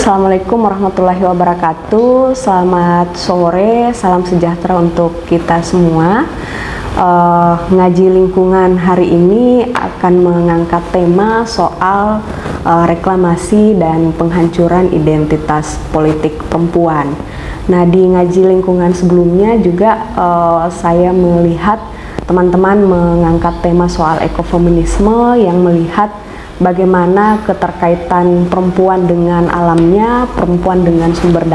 Assalamualaikum warahmatullahi wabarakatuh. Selamat sore, salam sejahtera untuk kita semua. Ngaji lingkungan hari ini akan mengangkat tema soal reklamasi dan penghancuran identitas politik perempuan. Nah, di ngaji lingkungan sebelumnya juga saya melihat teman-teman mengangkat tema soal ekofeminisme yang melihat bagaimana keterkaitan perempuan dengan alamnya, perempuan dengan sumber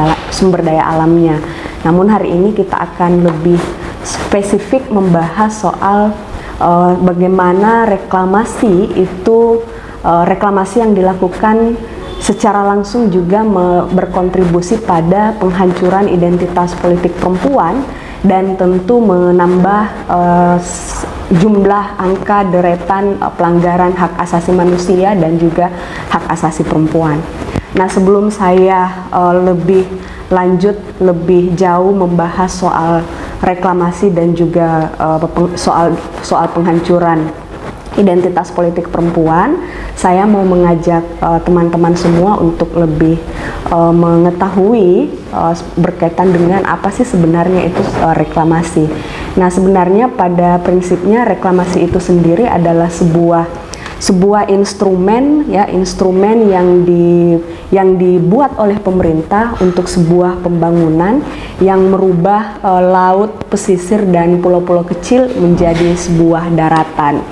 daya alamnya. Namun hari ini kita akan lebih spesifik membahas soal bagaimana reklamasi yang dilakukan secara langsung juga berkontribusi pada penghancuran identitas politik perempuan dan tentu menambah jumlah angka deretan pelanggaran hak asasi manusia dan juga hak asasi perempuan. Nah, sebelum saya lebih lanjut, lebih jauh membahas soal reklamasi dan juga soal penghancuran identitas politik perempuan, saya mau mengajak teman-teman semua untuk lebih mengetahui berkaitan dengan apa sih sebenarnya itu reklamasi. Nah, sebenarnya pada prinsipnya reklamasi itu sendiri adalah sebuah instrumen yang dibuat oleh pemerintah untuk sebuah pembangunan yang merubah laut, pesisir dan pulau-pulau kecil menjadi sebuah daratan.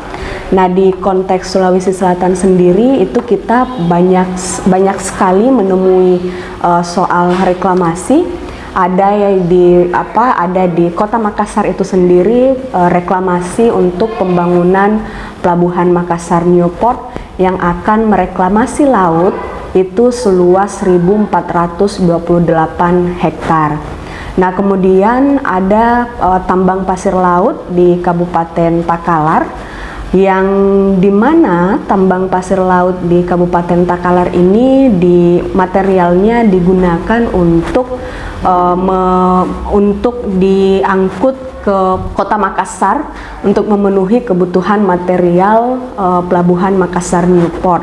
Nah, di konteks Sulawesi Selatan sendiri itu kita banyak sekali menemui soal reklamasi. Ada di Kota Makassar itu sendiri reklamasi untuk pembangunan Pelabuhan Makassar Newport yang akan mereklamasi laut itu seluas 1.428 hektar. Nah, kemudian ada tambang pasir laut di Kabupaten Takalar, yang dimana tambang pasir laut di Kabupaten Takalar ini materialnya digunakan untuk diangkut ke Kota Makassar untuk memenuhi kebutuhan material Pelabuhan Makassar Newport.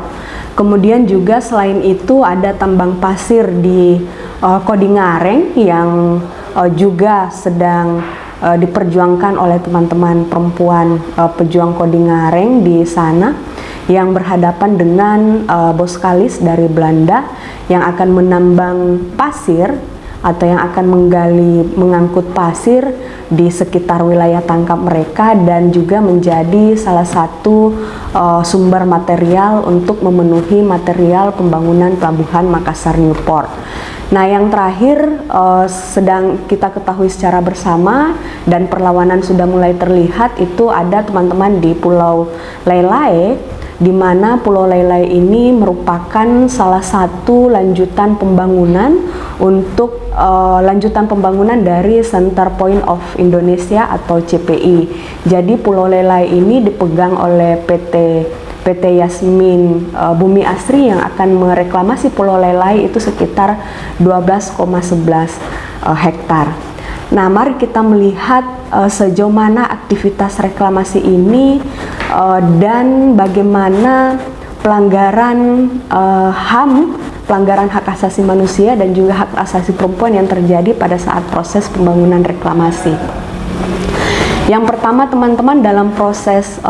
Kemudian juga selain itu ada tambang pasir di Kodingareng yang juga sedang diperjuangkan oleh teman-teman perempuan pejuang Kodingareng di sana yang berhadapan dengan Boskalis dari Belanda yang akan menambang pasir atau yang akan mengangkut pasir di sekitar wilayah tangkap mereka dan juga menjadi salah satu sumber material untuk memenuhi material pembangunan Pelabuhan Makassar Newport. Nah, yang terakhir sedang kita ketahui secara bersama dan perlawanan sudah mulai terlihat itu ada teman-teman di Pulau Lelai, di mana Pulau Lelai ini merupakan salah satu lanjutan pembangunan dari Center Point of Indonesia atau CPI. Jadi Pulau Lelai ini dipegang oleh PT Yasmin Bumi Asri yang akan mereklamasi Pulau Lelai itu sekitar 12,11 hektar. Nah, mari kita melihat sejauh mana aktivitas reklamasi ini dan bagaimana pelanggaran HAM, pelanggaran hak asasi manusia dan juga hak asasi perempuan yang terjadi pada saat proses pembangunan reklamasi. Yang pertama, teman-teman, dalam proses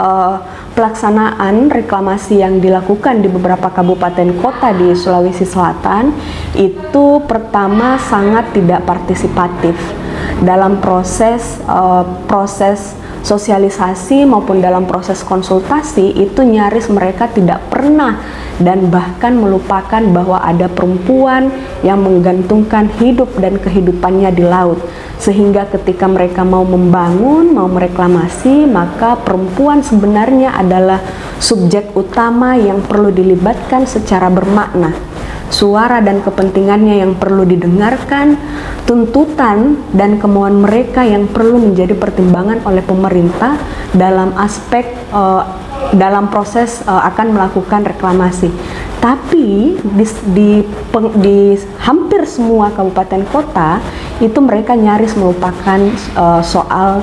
pelaksanaan reklamasi yang dilakukan di beberapa kabupaten kota di Sulawesi Selatan itu pertama sangat tidak partisipatif dalam proses sosialisasi maupun dalam proses konsultasi. Itu nyaris mereka tidak pernah dan bahkan melupakan bahwa ada perempuan yang menggantungkan hidup dan kehidupannya di laut, sehingga ketika mereka mau membangun, mau mereklamasi, maka perempuan sebenarnya adalah subjek utama yang perlu dilibatkan secara bermakna. Suara dan kepentingannya yang perlu didengarkan, tuntutan dan kemauan mereka yang perlu menjadi pertimbangan oleh pemerintah dalam aspek dalam proses akan melakukan reklamasi. Tapi di hampir semua kabupaten kota itu mereka nyaris melupakan soal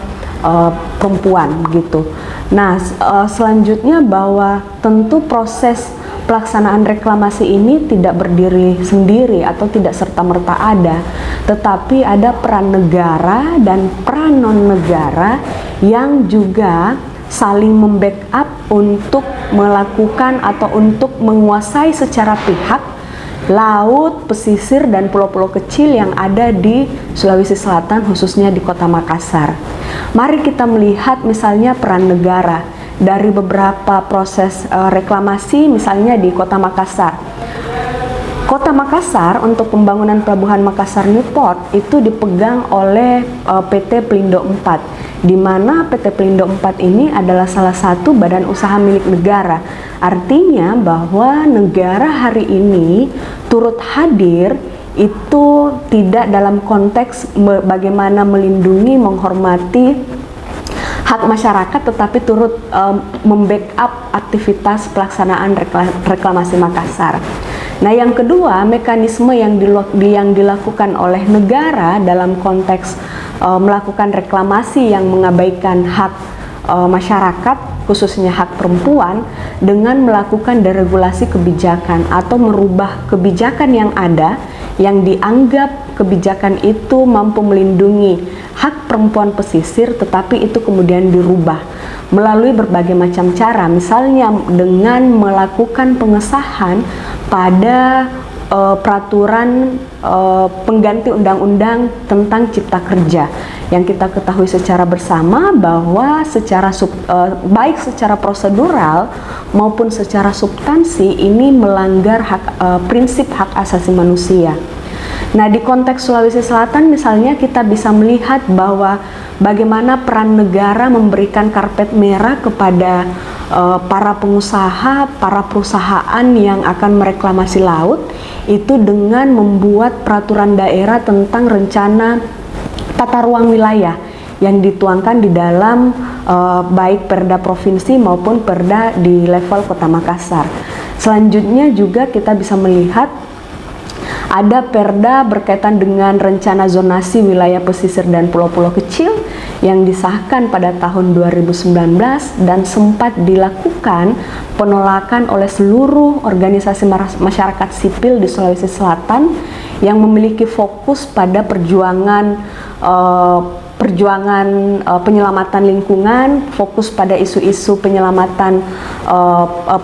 perempuan gitu. Nah, selanjutnya bahwa tentu proses pelaksanaan reklamasi ini tidak berdiri sendiri atau tidak serta-merta ada, tetapi ada peran negara dan peran non-negara yang juga saling membackup untuk melakukan atau untuk menguasai secara pihak laut, pesisir, dan pulau-pulau kecil yang ada di Sulawesi Selatan, khususnya di Kota Makassar. Mari kita melihat misalnya peran negara dari beberapa proses reklamasi, misalnya di Kota Makassar. Kota Makassar untuk pembangunan Pelabuhan Makassar Newport itu dipegang oleh PT Pelindo IV, di mana PT Pelindo IV ini adalah salah satu badan usaha milik negara. Artinya bahwa negara hari ini turut hadir itu tidak dalam konteks bagaimana melindungi, menghormati hak masyarakat, tetapi turut membackup aktivitas pelaksanaan reklamasi Makassar. Nah, yang kedua, mekanisme yang dilakukan oleh negara dalam konteks melakukan reklamasi yang mengabaikan hak masyarakat, khususnya hak perempuan, dengan melakukan deregulasi kebijakan atau merubah kebijakan yang ada yang dianggap kebijakan itu mampu melindungi hak perempuan pesisir, tetapi itu kemudian dirubah melalui berbagai macam cara, misalnya dengan melakukan pengesahan pada peraturan pengganti undang-undang tentang cipta kerja, yang kita ketahui secara bersama bahwa baik secara prosedural maupun secara substansi ini melanggar prinsip hak asasi manusia. Nah, di konteks Sulawesi Selatan misalnya kita bisa melihat bahwa bagaimana peran negara memberikan karpet merah kepada para pengusaha, para perusahaan yang akan mereklamasi laut itu dengan membuat peraturan daerah tentang rencana tata ruang wilayah yang dituangkan di dalam baik Perda provinsi maupun Perda di level Kota Makassar. Selanjutnya juga kita bisa melihat ada perda berkaitan dengan rencana zonasi wilayah pesisir dan pulau-pulau kecil yang disahkan pada tahun 2019 dan sempat dilakukan penolakan oleh seluruh organisasi masyarakat sipil di Sulawesi Selatan yang memiliki fokus pada perjuangan penyelamatan lingkungan, fokus pada isu-isu penyelamatan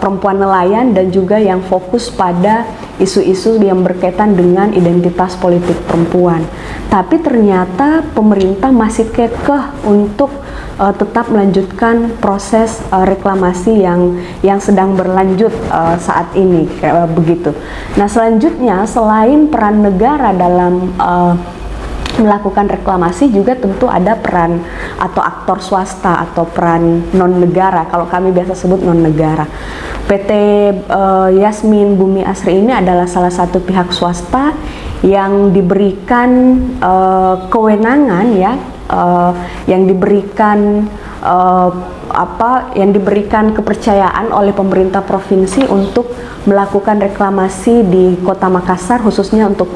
perempuan nelayan, dan juga yang fokus pada isu-isu yang berkaitan dengan identitas politik perempuan. Tapi ternyata pemerintah masih kekeh untuk tetap melanjutkan proses reklamasi yang sedang berlanjut saat ini, begitu. Nah, selanjutnya selain peran negara dalam melakukan reklamasi, juga tentu ada peran atau aktor swasta atau peran non negara, kalau kami biasa sebut non negara. PT Yasmin Bumi Asri ini adalah salah satu pihak swasta yang diberikan kewenangan yang diberikan kepercayaan oleh pemerintah provinsi untuk melakukan reklamasi di Kota Makassar, khususnya untuk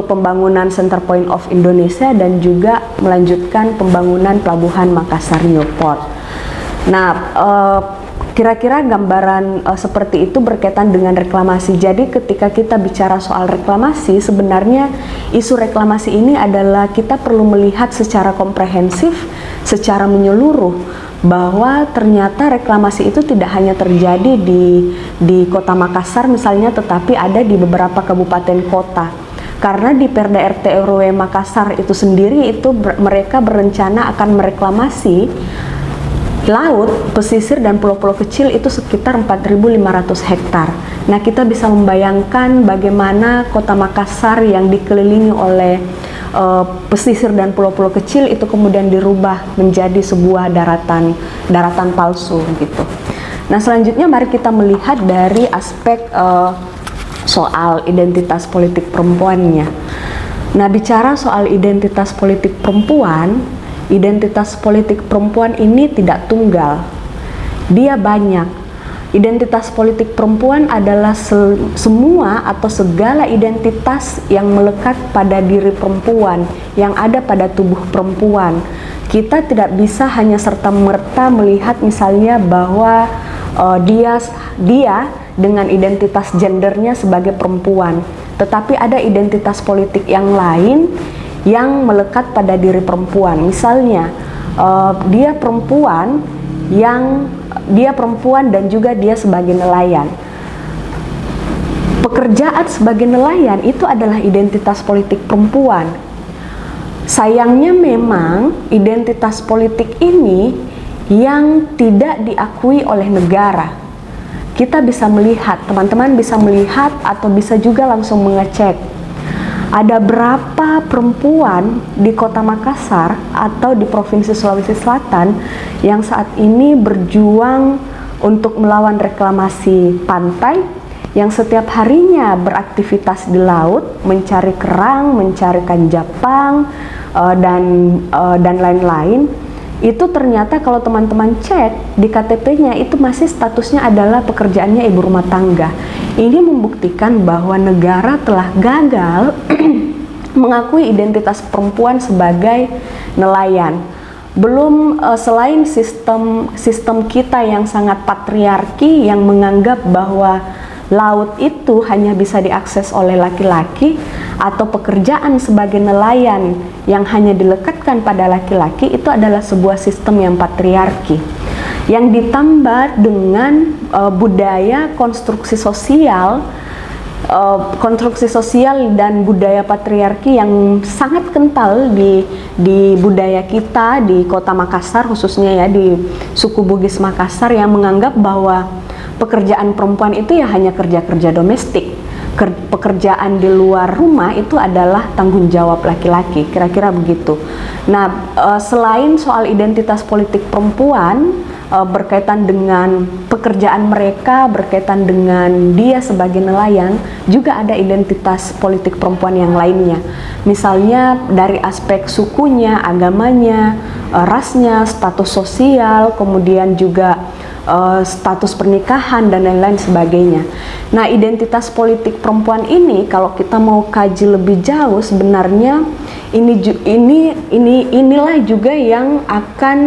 pembangunan Center Point of Indonesia dan juga melanjutkan pembangunan Pelabuhan Makassar Newport. Nah, kira-kira gambaran seperti itu berkaitan dengan reklamasi. Jadi ketika kita bicara soal reklamasi, sebenarnya isu reklamasi ini adalah kita perlu melihat secara komprehensif, secara menyeluruh, bahwa ternyata reklamasi itu tidak hanya terjadi di Kota Makassar misalnya, tetapi ada di beberapa kabupaten kota. Karena di Perda RT RW Makassar itu sendiri itu mereka berencana akan mereklamasi laut, pesisir, dan pulau-pulau kecil itu sekitar 4.500 hektar. Nah, kita bisa membayangkan bagaimana Kota Makassar yang dikelilingi oleh pesisir dan pulau-pulau kecil itu kemudian dirubah menjadi sebuah daratan palsu gitu. Nah, selanjutnya mari kita melihat dari aspek soal identitas politik perempuannya. Nah, bicara soal identitas politik perempuan ini tidak tunggal, dia banyak. Identitas politik perempuan adalah semua atau segala identitas yang melekat pada diri perempuan, yang ada pada tubuh perempuan. Kita tidak bisa hanya serta-merta melihat misalnya bahwa dia dia dengan identitas gendernya sebagai perempuan, tetapi ada identitas politik yang lain yang melekat pada diri perempuan. Misalnya dia perempuan dan juga dia sebagai nelayan. Pekerjaan sebagai nelayan itu adalah identitas politik perempuan. Sayangnya memang identitas politik ini yang tidak diakui oleh negara. Kita bisa melihat, teman-teman bisa melihat atau bisa juga langsung mengecek ada berapa perempuan di Kota Makassar atau di Provinsi Sulawesi Selatan yang saat ini berjuang untuk melawan reklamasi pantai, yang setiap harinya beraktivitas di laut, mencari kerang, mencari ikan Jepang, dan lain-lain. Itu ternyata kalau teman-teman cek di KTP-nya itu masih statusnya adalah pekerjaannya ibu rumah tangga. Ini membuktikan bahwa negara telah gagal mengakui identitas perempuan sebagai nelayan. Belum selain sistem kita yang sangat patriarki yang menganggap bahwa laut itu hanya bisa diakses oleh laki-laki, atau pekerjaan sebagai nelayan yang hanya dilekatkan pada laki-laki, itu adalah sebuah sistem yang patriarki yang ditambah dengan budaya konstruksi sosial dan budaya patriarki yang sangat kental di budaya kita di Kota Makassar, khususnya ya di suku Bugis Makassar, yang menganggap bahwa pekerjaan perempuan itu ya hanya kerja-kerja domestik. Pekerjaan di luar rumah itu adalah tanggung jawab laki-laki, kira-kira begitu. Nah, selain soal identitas politik perempuan berkaitan dengan pekerjaan mereka, berkaitan dengan dia sebagai nelayan, juga ada identitas politik perempuan yang lainnya. Misalnya dari aspek sukunya, agamanya, rasnya, status sosial, kemudian juga status pernikahan dan lain-lain sebagainya. Nah, identitas politik perempuan ini kalau kita mau kaji lebih jauh, sebenarnya inilah juga yang akan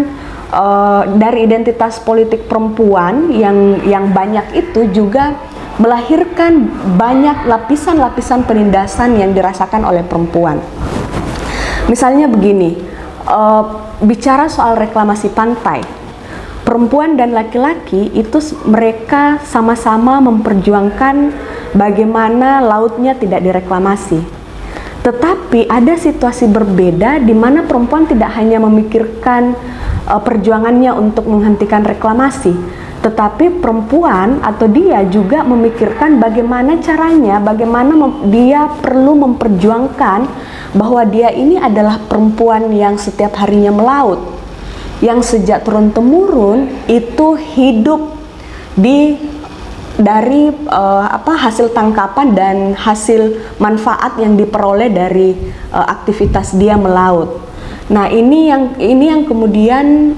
dari identitas politik perempuan yang banyak itu juga melahirkan banyak lapisan-lapisan penindasan yang dirasakan oleh perempuan. Misalnya begini, bicara soal reklamasi pantai, perempuan dan laki-laki itu mereka sama-sama memperjuangkan bagaimana lautnya tidak direklamasi. Tetapi ada situasi berbeda di mana perempuan tidak hanya memikirkan perjuangannya untuk menghentikan reklamasi, tetapi perempuan atau dia juga memikirkan bagaimana caranya, bagaimana dia perlu memperjuangkan bahwa dia ini adalah perempuan yang setiap harinya melaut, yang sejak turun-temurun itu hidup dari hasil tangkapan dan hasil manfaat yang diperoleh dari aktivitas dia melaut. Nah, ini yang kemudian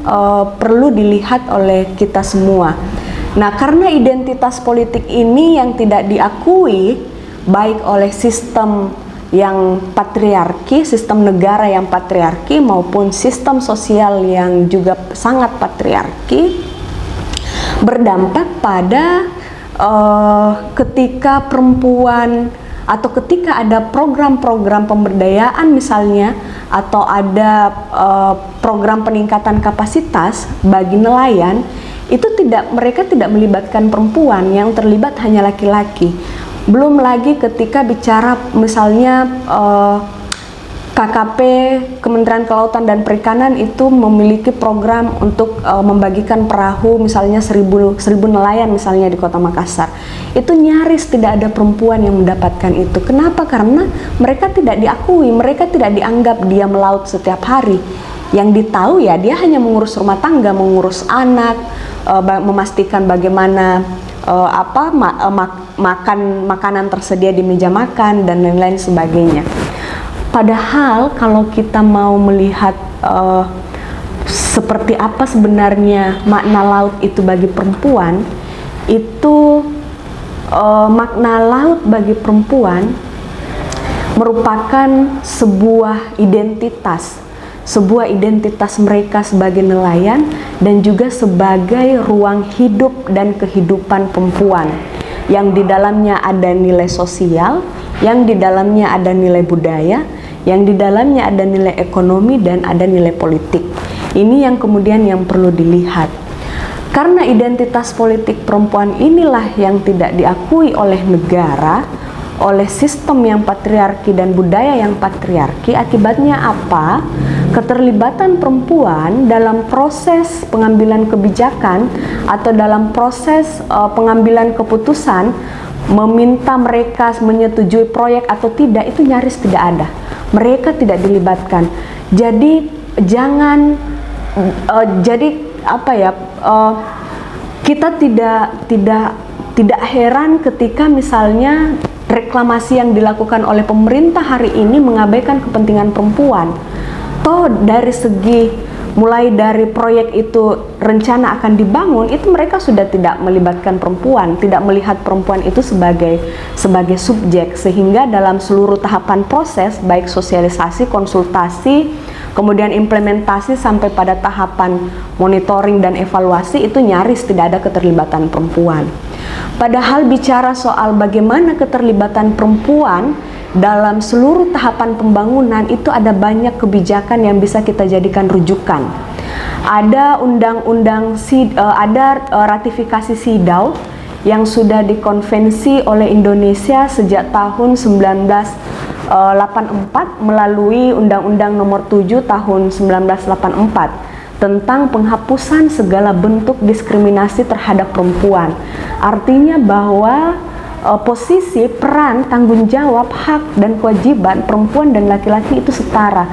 perlu dilihat oleh kita semua. Nah, karena identitas politik ini yang tidak diakui baik oleh sistem yang patriarki, sistem negara yang patriarki maupun sistem sosial yang juga sangat patriarki, berdampak pada ketika perempuan atau ketika ada program-program pemberdayaan misalnya, atau ada program peningkatan kapasitas bagi nelayan, itu mereka tidak melibatkan perempuan, yang terlibat hanya laki-laki. Belum lagi ketika bicara misalnya KKP, Kementerian Kelautan dan Perikanan itu memiliki program untuk membagikan perahu misalnya 1000 nelayan misalnya di Kota Makassar. Itu nyaris tidak ada perempuan yang mendapatkan itu. Kenapa? Karena mereka tidak diakui, mereka tidak dianggap dia melaut setiap hari. Yang ditahu ya dia hanya mengurus rumah tangga, mengurus anak, memastikan bagaimana makanan tersedia di meja makan dan lain-lain sebagainya. Padahal kalau kita mau melihat seperti apa sebenarnya makna laut itu bagi perempuan, itu makna laut bagi perempuan merupakan sebuah identitas, sebuah identitas mereka sebagai nelayan dan juga sebagai ruang hidup dan kehidupan perempuan yang di dalamnya ada nilai sosial, yang di dalamnya ada nilai budaya, yang di dalamnya ada nilai ekonomi dan ada nilai politik. Ini yang kemudian yang perlu dilihat. Karena identitas politik perempuan inilah yang tidak diakui oleh negara, oleh sistem yang patriarki dan budaya yang patriarki, akibatnya apa? Keterlibatan perempuan dalam proses pengambilan kebijakan atau dalam proses pengambilan keputusan, meminta mereka menyetujui proyek atau tidak, itu nyaris tidak ada. Mereka tidak dilibatkan. Jadi jangan kita tidak heran ketika misalnya reklamasi yang dilakukan oleh pemerintah hari ini mengabaikan kepentingan perempuan. Toh dari segi mulai dari proyek itu rencana akan dibangun, itu mereka sudah tidak melibatkan perempuan, tidak melihat perempuan itu sebagai subjek, sehingga dalam seluruh tahapan proses, baik sosialisasi, konsultasi, kemudian implementasi sampai pada tahapan monitoring dan evaluasi, itu nyaris tidak ada keterlibatan perempuan. Padahal bicara soal bagaimana keterlibatan perempuan dalam seluruh tahapan pembangunan, itu ada banyak kebijakan yang bisa kita jadikan rujukan. Ada ratifikasi CEDAW yang sudah dikonvensi oleh Indonesia sejak tahun 1984 melalui Undang-Undang Nomor 7 Tahun 1984 tentang penghapusan segala bentuk diskriminasi terhadap perempuan. Artinya bahwa posisi, peran, tanggung jawab, hak, dan kewajiban perempuan dan laki-laki itu setara.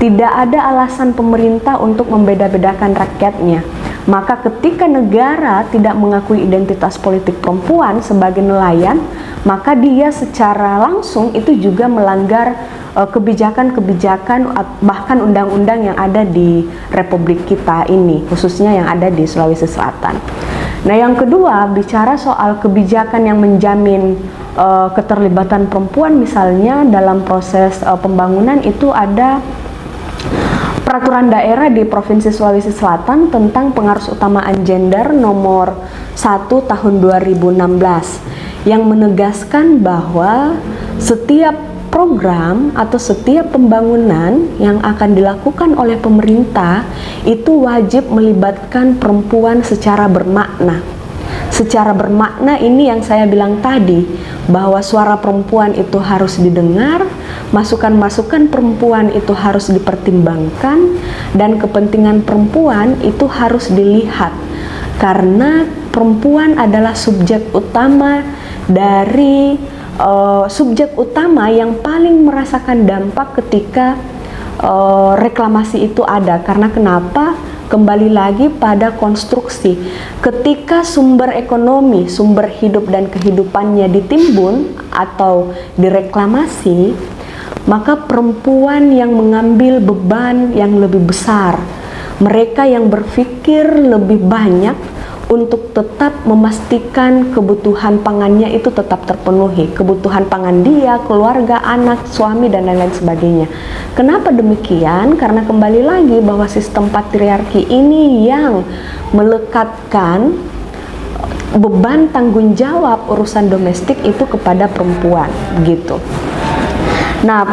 Tidak ada alasan pemerintah untuk membeda-bedakan rakyatnya. Maka ketika negara tidak mengakui identitas politik perempuan sebagai nelayan, maka dia secara langsung itu juga melanggar kebijakan-kebijakan bahkan undang-undang yang ada di Republik kita ini, khususnya yang ada di Sulawesi Selatan. Nah, yang kedua, bicara soal kebijakan yang menjamin keterlibatan perempuan, misalnya dalam proses pembangunan, itu ada peraturan daerah di Provinsi Sulawesi Selatan tentang pengarusutamaan gender nomor 1 tahun 2016 yang menegaskan bahwa setiap program atau setiap pembangunan yang akan dilakukan oleh pemerintah itu wajib melibatkan perempuan secara bermakna. Secara bermakna ini yang saya bilang tadi, bahwa suara perempuan itu harus didengar, masukan-masukan perempuan itu harus dipertimbangkan, dan kepentingan perempuan itu harus dilihat. Karena perempuan adalah subjek utama yang paling merasakan dampak ketika reklamasi itu ada. Karena kenapa? Kembali lagi pada konstruksi. Ketika sumber ekonomi, sumber hidup dan kehidupannya ditimbun atau direklamasi, maka perempuan yang mengambil beban yang lebih besar. Mereka yang berpikir lebih banyak untuk tetap memastikan kebutuhan pangannya itu tetap terpenuhi, kebutuhan pangan dia, keluarga, anak, suami, dan lain-lain sebagainya. Kenapa demikian? Karena kembali lagi bahwa sistem patriarki ini yang melekatkan beban tanggung jawab urusan domestik itu kepada perempuan, gitu. Nah,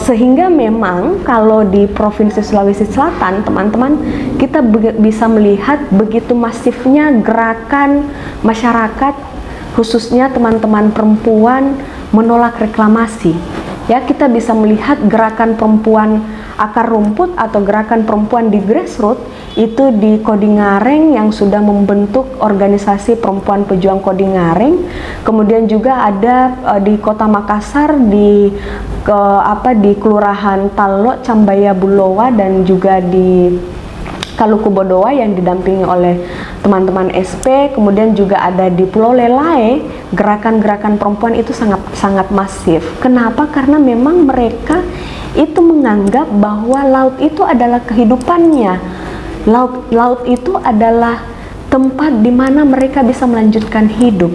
sehingga memang kalau di Provinsi Sulawesi Selatan, teman-teman, kita bisa melihat begitu masifnya gerakan masyarakat, khususnya teman-teman perempuan, menolak reklamasi. Ya, kita bisa melihat gerakan perempuan akar rumput atau gerakan perempuan di grassroots itu di Kodingareng yang sudah membentuk organisasi perempuan pejuang Kodingareng. Kemudian juga ada di Kota Makassar di Kelurahan Tallo, Cambaya Bulowa, dan juga di Kaluku Bodowa yang didampingi oleh teman-teman SP. Kemudian juga ada di Pulau Lelae, gerakan-gerakan perempuan itu sangat masif. Kenapa? Karena memang mereka itu menganggap bahwa laut itu adalah kehidupannya. Laut itu adalah tempat di mana mereka bisa melanjutkan hidup.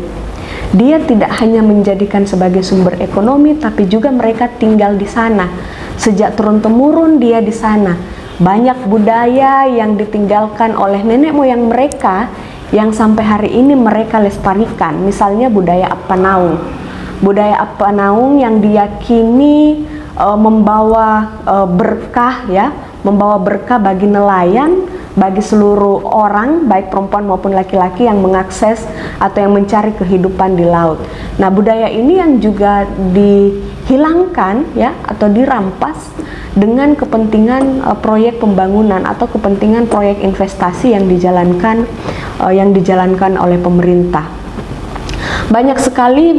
Dia tidak hanya menjadikan sebagai sumber ekonomi, tapi juga mereka tinggal di sana. Sejak turun-temurun dia di sana. Banyak budaya yang ditinggalkan oleh nenek moyang mereka yang sampai hari ini mereka lestarikan. Misalnya budaya Apanaung. Budaya Apanaung yang diyakini membawa berkah, ya, membawa berkah bagi nelayan, bagi seluruh orang, baik perempuan maupun laki-laki yang mengakses atau yang mencari kehidupan di laut. Nah, budaya ini yang juga dihilangkan, ya, atau dirampas dengan kepentingan proyek pembangunan atau kepentingan proyek investasi yang dijalankan oleh pemerintah. Banyak sekali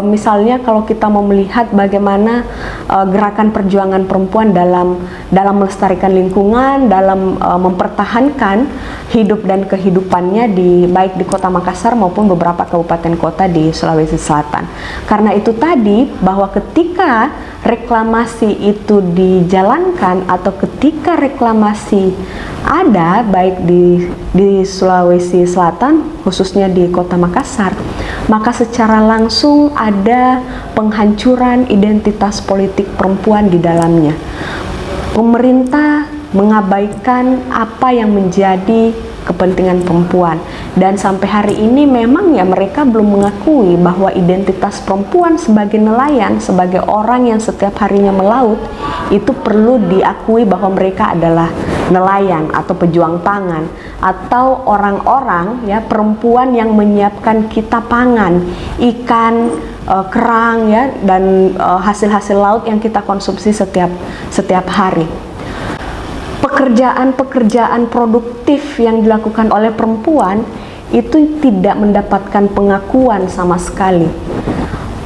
misalnya kalau kita mau melihat bagaimana gerakan perjuangan perempuan dalam melestarikan lingkungan, dalam mempertahankan hidup dan kehidupannya baik di Kota Makassar maupun beberapa kabupaten kota di Sulawesi Selatan. Karena itu tadi, bahwa ketika reklamasi itu dijalankan atau ketika reklamasi ada baik di Sulawesi Selatan, khususnya di Kota Makassar, maka secara langsung ada penghancuran identitas politik perempuan di dalamnya. Pemerintah mengabaikan apa yang menjadi kepentingan perempuan, dan sampai hari ini memang ya mereka belum mengakui bahwa identitas perempuan sebagai nelayan, sebagai orang yang setiap harinya melaut, itu perlu diakui bahwa mereka adalah nelayan atau pejuang pangan, atau orang-orang, ya, perempuan yang menyiapkan kita pangan, ikan, kerang, ya, dan hasil-hasil laut yang kita konsumsi setiap hari. Pekerjaan-pekerjaan produktif yang dilakukan oleh perempuan itu tidak mendapatkan pengakuan sama sekali,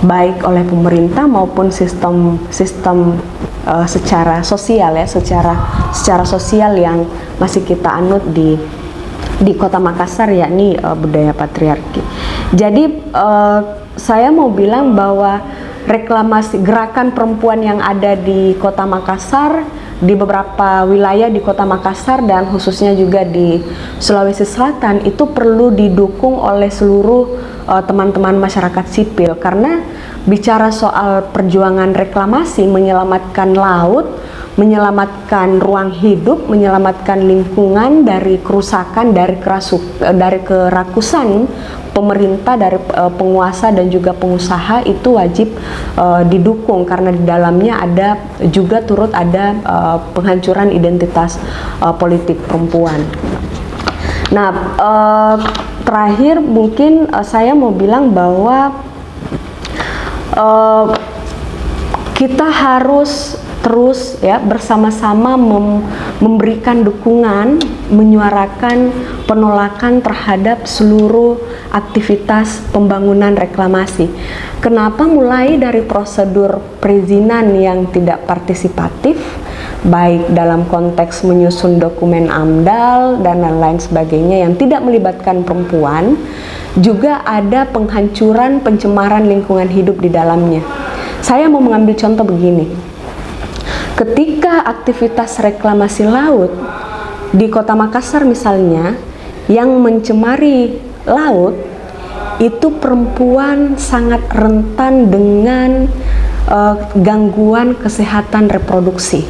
baik oleh pemerintah maupun sistem secara sosial, ya, secara sosial yang masih kita anut di Kota Makassar, yakni budaya patriarki. Jadi saya mau bilang bahwa reklamasi gerakan perempuan yang ada di Kota Makassar, di beberapa wilayah di Kota Makassar dan khususnya juga di Sulawesi Selatan, itu perlu didukung oleh seluruh teman-teman masyarakat sipil, karena bicara soal perjuangan reklamasi, menyelamatkan laut, menyelamatkan ruang hidup, menyelamatkan lingkungan dari kerusakan, dari kerakusan pemerintah, dari penguasa dan juga pengusaha, itu wajib didukung, karena di dalamnya turut ada penghancuran identitas politik perempuan. Nah, terakhir mungkin saya mau bilang bahwa kita harus terus, ya, bersama-sama memberikan dukungan, menyuarakan penolakan terhadap seluruh aktivitas pembangunan reklamasi. Kenapa? Mulai dari prosedur perizinan yang tidak partisipatif, baik dalam konteks menyusun dokumen AMDAL dan lain sebagainya yang tidak melibatkan perempuan, juga ada penghancuran, pencemaran lingkungan hidup di dalamnya. Saya mau mengambil contoh begini. Ketika aktivitas reklamasi laut di Kota Makassar misalnya, yang mencemari laut, itu perempuan sangat rentan dengan gangguan kesehatan reproduksi.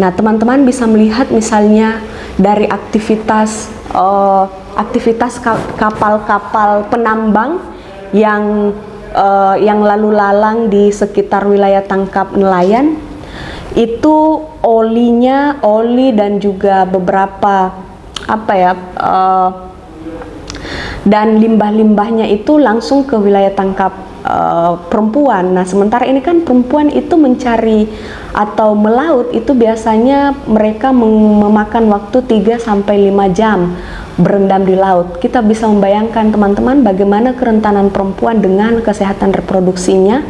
Nah, teman-teman bisa melihat misalnya dari aktivitas kapal-kapal penambang yang lalu lalang di sekitar wilayah tangkap nelayan, itu oli dan juga beberapa dan limbah-limbahnya itu langsung ke wilayah tangkap perempuan. Nah, sementara ini kan perempuan itu mencari atau melaut itu biasanya mereka memakan waktu 3-5 jam berendam di laut. Kita bisa membayangkan, teman-teman, bagaimana kerentanan perempuan dengan kesehatan reproduksinya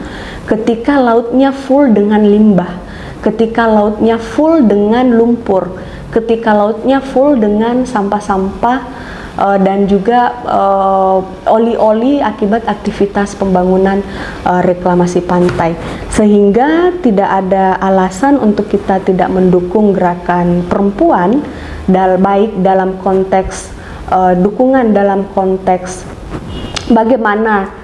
ketika lautnya full dengan limbah, ketika lautnya full dengan lumpur, ketika lautnya full dengan sampah-sampah dan juga oli-oli akibat aktivitas pembangunan reklamasi pantai. Sehingga tidak ada alasan untuk kita tidak mendukung gerakan perempuan, baik dalam konteks dukungan dalam konteks bagaimana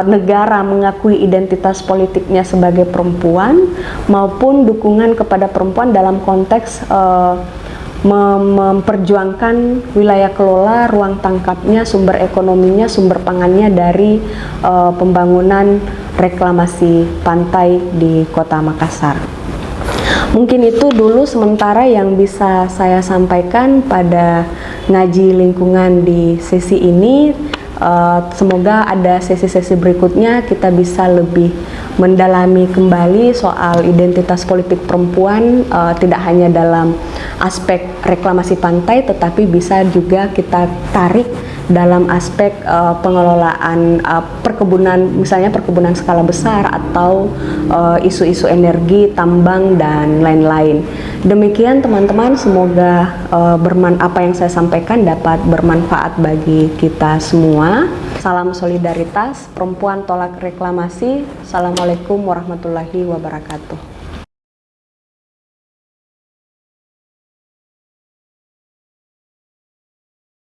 negara mengakui identitas politiknya sebagai perempuan maupun dukungan kepada perempuan dalam konteks memperjuangkan wilayah kelola, ruang tangkapnya, sumber ekonominya, sumber pangannya dari pembangunan reklamasi pantai di Kota Makassar. Mungkin itu dulu sementara yang bisa saya sampaikan pada ngaji lingkungan di sesi ini. Semoga ada sesi-sesi berikutnya kita bisa lebih mendalami kembali soal identitas politik perempuan, tidak hanya dalam aspek reklamasi pantai, tetapi bisa juga kita tarik dalam aspek pengelolaan perkebunan, misalnya perkebunan skala besar atau isu-isu energi, tambang, dan lain-lain. Demikian teman-teman, semoga apa yang saya sampaikan dapat bermanfaat bagi kita semua. Salam solidaritas, perempuan tolak reklamasi. Assalamualaikum warahmatullahi wabarakatuh.